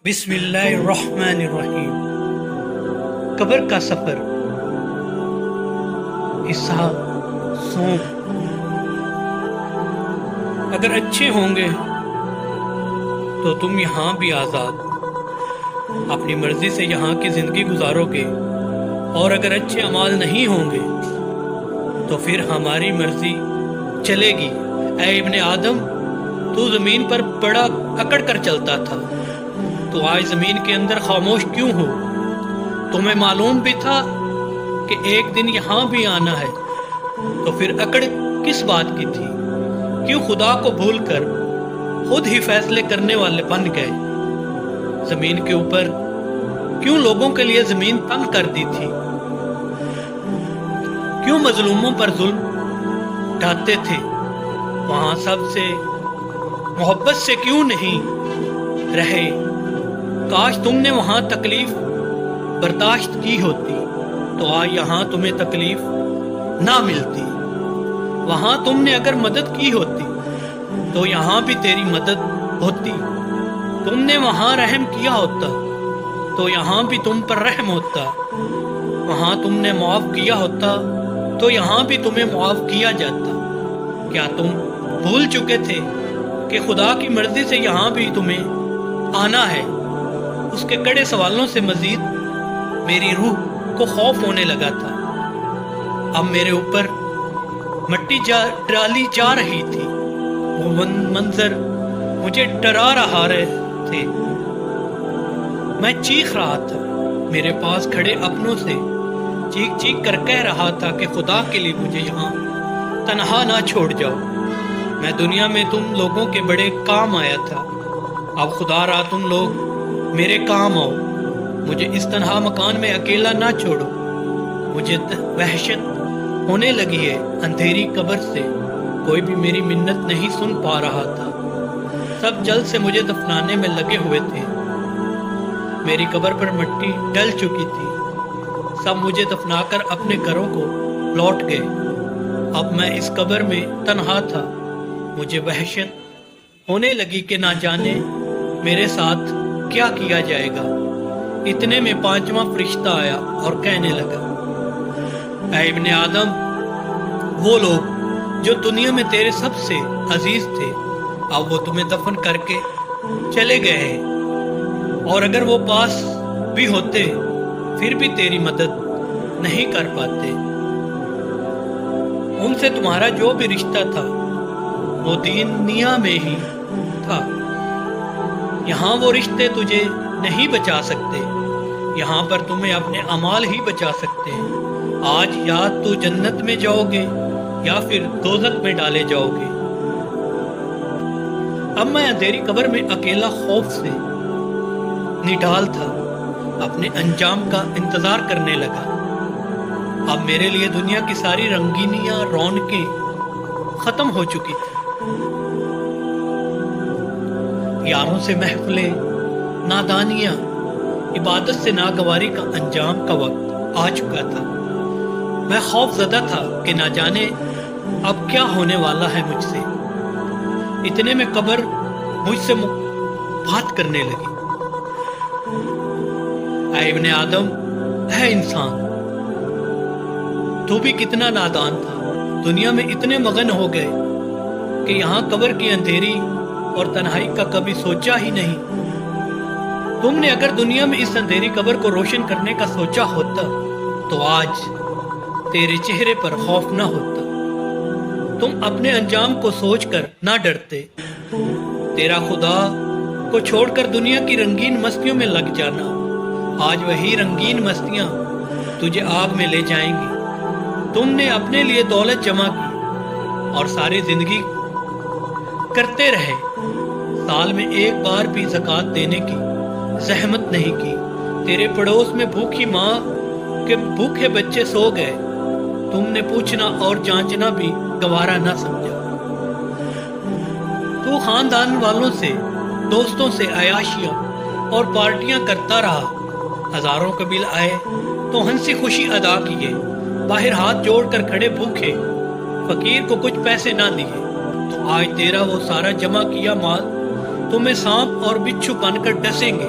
بسم اللہ الرحمن الرحیم۔ قبر کا سفر، حصہ سوم۔ اگر اچھے ہوں گے تو تم یہاں بھی آزاد اپنی مرضی سے یہاں کی زندگی گزارو گے، اور اگر اچھے اعمال نہیں ہوں گے تو پھر ہماری مرضی چلے گی۔ اے ابن آدم، تو زمین پر بڑا اکڑ کر چلتا تھا، تو آج زمین کے اندر خاموش کیوں ہو؟ تمہیں معلوم بھی تھا کہ ایک دن یہاں بھی آنا ہے، تو پھر اکڑ کس بات کی تھی؟ کیوں خدا کو بھول کر خود ہی فیصلے کرنے والے بن گئے؟ زمین کے اوپر کیوں لوگوں کے لیے زمین تنگ کر دی تھی؟ کیوں مظلوموں پر ظلم ڈھاتے تھے؟ وہاں سب سے محبت سے کیوں نہیں رہے؟ کاش تم نے وہاں تکلیف برداشت کی ہوتی تو آج یہاں تمہیں تکلیف نہ ملتی۔ وہاں تم نے اگر مدد کی ہوتی تو یہاں بھی تیری مدد ہوتی۔ تم نے وہاں رحم کیا ہوتا تو یہاں بھی تم پر رحم ہوتا۔ وہاں تم نے معاف کیا ہوتا تو یہاں بھی تمہیں معاف کیا جاتا۔ کیا تم بھول چکے تھے کہ خدا کی مرضی سے یہاں بھی تمہیں آنا ہے؟ اس کے کڑے سوالوں سے مزید میری روح کو خوف ہونے لگا تھا۔ اب میرے اوپر مٹی ڈالی جا رہی تھی، وہ منظر مجھے ڈرا رہے تھے۔ میں چیخ رہا تھا، میرے پاس کھڑے اپنوں سے چیخ چیخ کر کہہ رہا تھا کہ خدا کے لیے مجھے یہاں تنہا نہ چھوڑ جاؤ۔ میں دنیا میں تم لوگوں کے بڑے کام آیا تھا، اب خدا را تم لوگ میرے کام آؤ۔ مجھے اس تنہا مکان میں اکیلا نہ چھوڑو۔ مجھے وحشت ہونے لگی ہے اندھیری قبر سے، کوئی بھی میری منت نہیں سن پا رہا تھا۔ سب جلد سے مجھے دفنانے میں لگے ہوئے تھے۔ میری قبر پر مٹی ڈل چکی تھی، سب مجھے دفنا کر اپنے گھروں کو لوٹ گئے۔ اب میں اس قبر میں تنہا تھا۔ مجھے وحشت ہونے لگی کہ نہ جانے میرے ساتھ کیا کیا جائے گا۔ اتنے میں پانچواں فرشتہ آیا اور کہنے لگا، اے ابن آدم، وہ لوگ جو دنیا میں تیرے سب سے عزیز تھے اب وہ تمہیں دفن کر کے چلے گئے ہیں، اور اگر وہ پاس بھی ہوتے پھر بھی تیری مدد نہیں کر پاتے۔ ان سے تمہارا جو بھی رشتہ تھا وہ دنیا میں ہی تھا، یہاں وہ رشتے تجھے نہیں بچا سکتے، یہاں پر تمہیں اپنے اعمال ہی بچا سکتے ہیں۔ آج یا تو جنت میں جاؤ گے یا پھر دوزخ میں ڈالے جاؤ گے۔ اب میں اندھیری قبر میں اکیلا خوف سے نڈال تھا، اپنے انجام کا انتظار کرنے لگا۔ اب میرے لیے دنیا کی ساری رنگینیاں رونقیں ختم ہو چکی تھی۔ یاروں سے محفلیں، نادانیاں، عبادت سے ناگواری کا انجام کا وقت آ چکا تھا۔ میں خوف زدہ تھا کہ نہ جانے اب کیا ہونے والا ہے مجھ سے۔ اتنے میں قبر مجھ سے بات کرنے لگی، اے ابن آدم، اے انسان، تو بھی کتنا نادان تھا، دنیا میں اتنے مگن ہو گئے کہ یہاں قبر کی اندھیری اور تنہائی کا کبھی سوچا ہی نہیں۔ تم نے اگر دنیا میں اس اندھیری قبر کو روشن کرنے کا سوچا ہوتا تو آج تیرے چہرے پر خوف نہ ہوتا، تم اپنے انجام کو سوچ کر نہ ڈرتے۔ تیرا خدا کو چھوڑ کر دنیا کی رنگین مستیوں میں لگ جانا، آج وہی رنگین مستیاں تجھے آگ میں لے جائیں گی۔ تم نے اپنے لیے دولت جمع کی اور ساری زندگی کرتے رہے، سال میں ایک بار بھی زکوٰۃ دینے کی زحمت نہیں کی۔ تیرے پڑوس میں بھوکی ماں کے بھوکے بچے سو گئے، تم نے پوچھنا اور جانچنا بھی گوارا نہ سمجھا۔ تو خاندان والوں سے، دوستوں سے عیاشیاں اور پارٹیاں کرتا رہا۔ ہزاروں کے بل آئے تو ہنسی خوشی ادا کیے، باہر ہاتھ جوڑ کر کھڑے بھوکے، فقیر کو کچھ پیسے نہ دیے۔ تو آج تیرا وہ سارا جمع کیا مال تمہیں سانپ اور بچھو بن کر ڈسیں گے۔